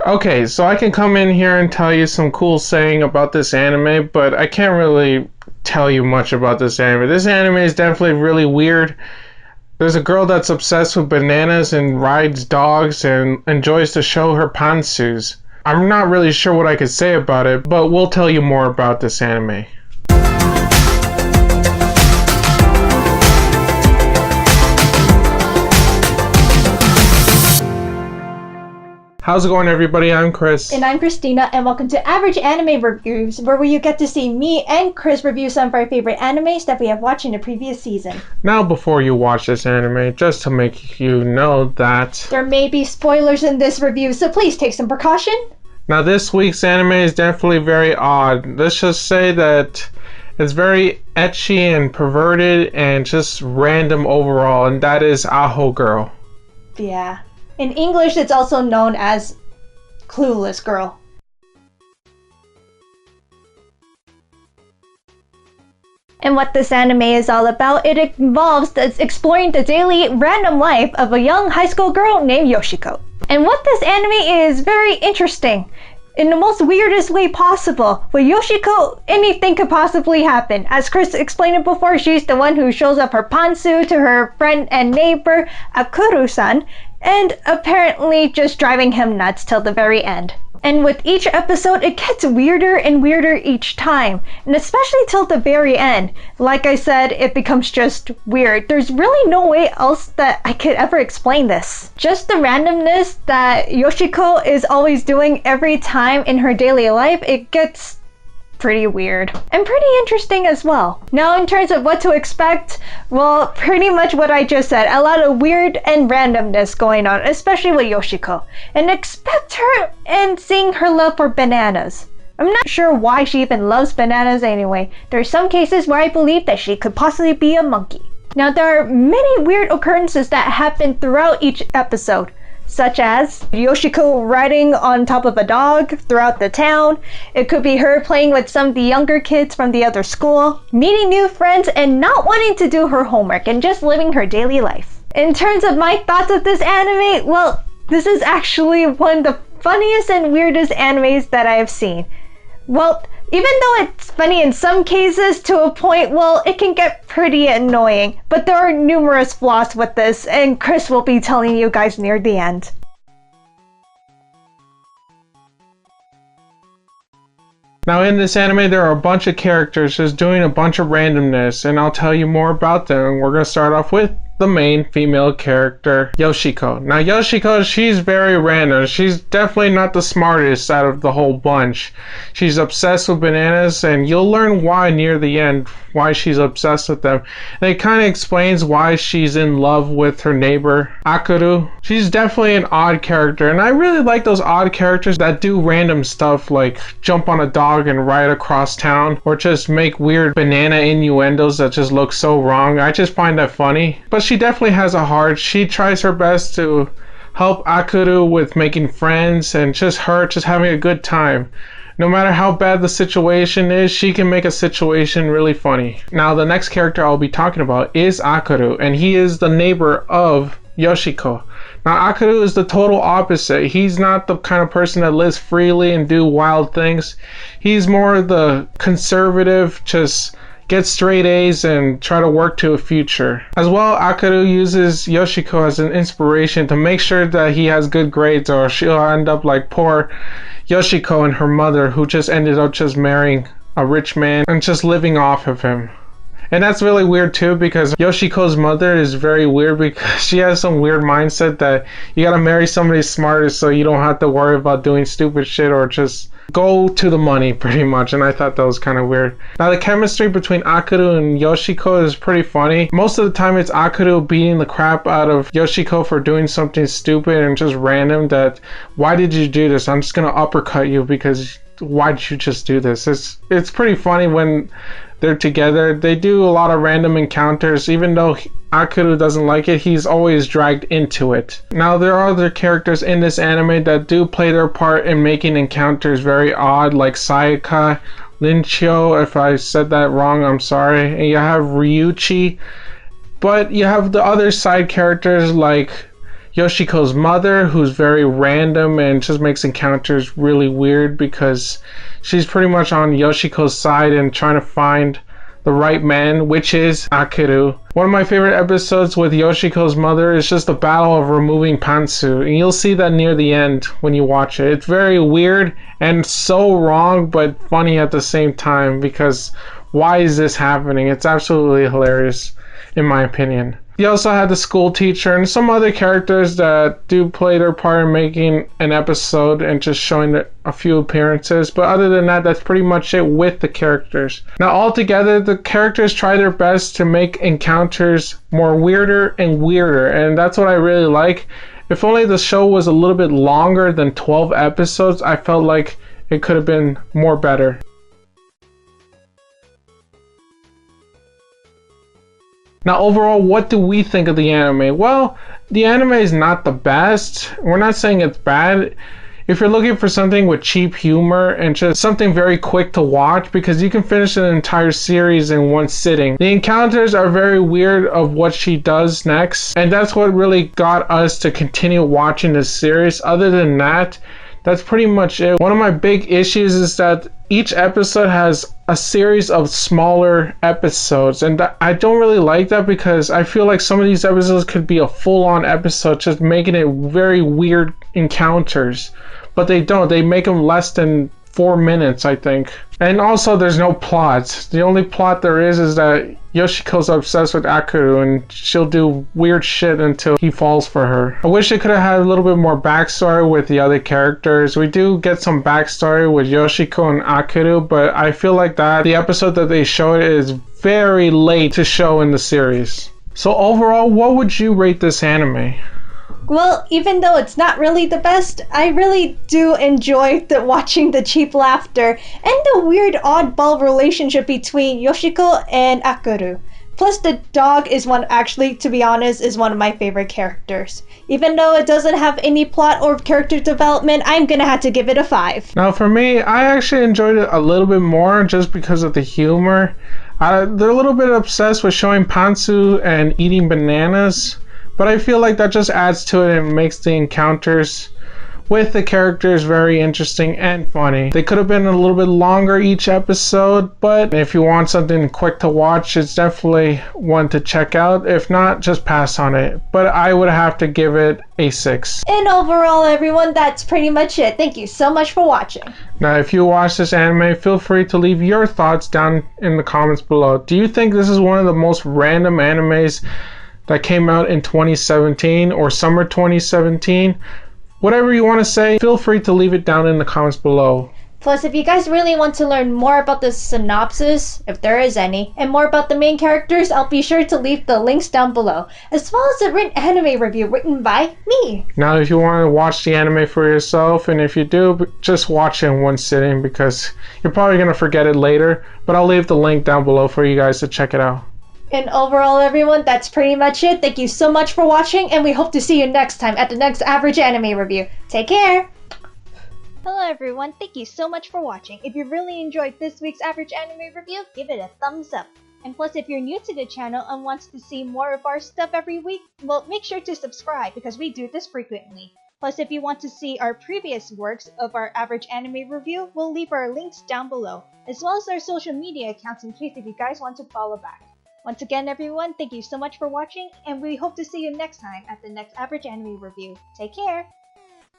Okay, so I can come in here and tell you some cool saying about this anime, but I can't really tell you much about this anime. This anime is definitely really weird. There's a girl that's obsessed with bananas and rides dogs and enjoys to show her pantsus. I'm not really sure what I could say about it, but we'll tell you more about this anime. How's it going, everybody? I'm Chris. And I'm Christina, and welcome to Average Anime Reviews, where you get to see me and Chris review some of our favorite animes that we have watched in the previous season. Now, before you watch this anime, just to make you know that there may be spoilers in this review, so please take some precaution. Now, this week's anime is definitely very odd. Let's just say that it's very ecchi and perverted and just random overall, and that is Aho Girl. Yeah. In English, it's also known as Clueless Girl. And what this anime is all about, it involves exploring the daily random life of a young high school girl named Yoshiko. And what this anime is very interesting. In the most weirdest way possible. With Yoshiko, anything could possibly happen. As Chris explained it before, she's the one who shows up her pantsu to her friend and neighbor, Akuru-san, and apparently just driving him nuts till the very end. And with each episode, it gets weirder and weirder each time, and especially till the very end. Like I said, it becomes just weird. There's really no way else that I could ever explain this. Just the randomness that Yoshiko is always doing every time in her daily life, it gets pretty weird and pretty interesting as well. Now, in terms of what to expect, well, pretty much what I just said. A lot of weird and randomness going on, especially with Yoshiko. And expect her and seeing her love for bananas. I'm not sure why she even loves bananas anyway. There are some cases where I believe that she could possibly be a monkey. Now, there are many weird occurrences that happen throughout each episode, such as Yoshiko riding on top of a dog throughout the town. It could be her playing with some of the younger kids from the other school, meeting new friends, and not wanting to do her homework and just living her daily life. In terms of my thoughts of this anime, well, this is actually one of the funniest and weirdest animes that I have seen. Well, even though it's funny in some cases to a point, well, it can get pretty annoying. But there are numerous flaws with this, and Chris will be telling you guys near the end. Now, in this anime, there are a bunch of characters just doing a bunch of randomness, and I'll tell you more about them. We're going to start off with the main female character, Yoshiko. Now, Yoshiko, she's very random. She's definitely not the smartest out of the whole bunch. She's obsessed with bananas, and you'll learn why near the end, why she's obsessed with them. And it kind of explains why she's in love with her neighbor, Akuru. She's definitely an odd character, and I really like those odd characters that do random stuff like jump on a dog and ride across town, or just make weird banana innuendos that just look so wrong. I just find that funny. But she definitely has a heart. She tries her best to help Akuru with making friends and just having a good time. No matter how bad the situation is, she can make a situation really funny. Now, the next character I'll be talking about is Akuru, and he is the neighbor of Yoshiko. Now, Akuru is the total opposite. He's not the kind of person that lives freely and do wild things. He's more the conservative, just get straight A's and try to work to a future. As well, Akuru uses Yoshiko as an inspiration to make sure that he has good grades, or she'll end up like poor Yoshiko and her mother, who just ended up just marrying a rich man and just living off of him. And that's really weird too, because Yoshiko's mother is very weird because she has some weird mindset that you gotta marry somebody smarter so you don't have to worry about doing stupid shit or just go to the money pretty much. And I thought that was kind of weird. Now, the chemistry between Akuru and Yoshiko is pretty funny. Most of the time it's Akuru beating the crap out of Yoshiko for doing something stupid and just random, that why did you do this? I'm just gonna uppercut you because why did you just do this? It's pretty funny when they're together. They do a lot of random encounters. Even though Akuru doesn't like it, he's always dragged into it. Now, there are other characters in this anime that do play their part in making encounters very odd, like Sayaka, Linchio. If I said that wrong, I'm sorry. And you have Ryuichi. But you have the other side characters like Yoshiko's mother, who's very random and just makes encounters really weird because she's pretty much on Yoshiko's side and trying to find the right man, which is Akeru. One of my favorite episodes with Yoshiko's mother is just the battle of removing pantsu, and you'll see that near the end when you watch it. It's very weird and so wrong, but funny at the same time, because why is this happening? It's absolutely hilarious, in my opinion. You also had the school teacher and some other characters that do play their part in making an episode and just showing a few appearances. But other than that, that's pretty much it with the characters. Now, altogether, the characters try their best to make encounters more weirder and weirder. And that's what I really like. If only the show was a little bit longer than 12 episodes, I felt like it could have been more better. Now, overall, what do we think of the anime? Well, the anime is not the best. We're not saying it's bad. If you're looking for something with cheap humor and just something very quick to watch, because you can finish an entire series in one sitting. The encounters are very weird of what she does next, and that's what really got us to continue watching this series. Other than that, that's pretty much it. One of my big issues is that each episode has a series of smaller episodes, and I don't really like that because I feel like some of these episodes could be a full-on episode, just making it very weird encounters. But they don't. They make them less than 4 minutes, I think. And also, there's no plot. The only plot there is that Yoshiko's obsessed with Akeru and she'll do weird shit until he falls for her. I wish it could have had a little bit more backstory with the other characters. We do get some backstory with Yoshiko and Akeru, but I feel like that the episode that they showed is very late to show in the series. So overall, what would you rate this anime? Well, even though it's not really the best, I really do enjoy watching the cheap laughter and the weird oddball relationship between Yoshiko and Akeru. Plus the dog is actually, to be honest, is one of my favorite characters. Even though it doesn't have any plot or character development, I'm gonna have to give it a 5. Now for me, I actually enjoyed it a little bit more just because of the humor. They're a little bit obsessed with showing pantsu and eating bananas. But I feel like that just adds to it and makes the encounters with the characters very interesting and funny. They could have been a little bit longer each episode, but if you want something quick to watch, it's definitely one to check out. If not, just pass on it. But I would have to give it a 6. And overall, everyone, that's pretty much it. Thank you so much for watching. Now, if you watch this anime, feel free to leave your thoughts down in the comments below. Do you think this is one of the most random animes that came out in 2017 or summer 2017? Whatever you want to say, feel free to leave it down in the comments below. Plus, if you guys really want to learn more about the synopsis, if there is any, and more about the main characters, I'll be sure to leave the links down below, as well as a written anime review written by me. Now, if you want to watch the anime for yourself, and if you do, just watch it in one sitting because you're probably going to forget it later, but I'll leave the link down below for you guys to check it out. And overall, everyone, that's pretty much it. Thank you so much for watching, and we hope to see you next time at the next Average Anime Review. Take care! Hello everyone, thank you so much for watching. If you really enjoyed this week's Average Anime Review, give it a thumbs up. And plus, if you're new to the channel and wants to see more of our stuff every week, well, make sure to subscribe because we do this frequently. Plus, if you want to see our previous works of our Average Anime Review, we'll leave our links down below, as well as our social media accounts in case if you guys want to follow back. Once again, everyone, thank you so much for watching, and we hope to see you next time at the next Average Anime Review. Take care!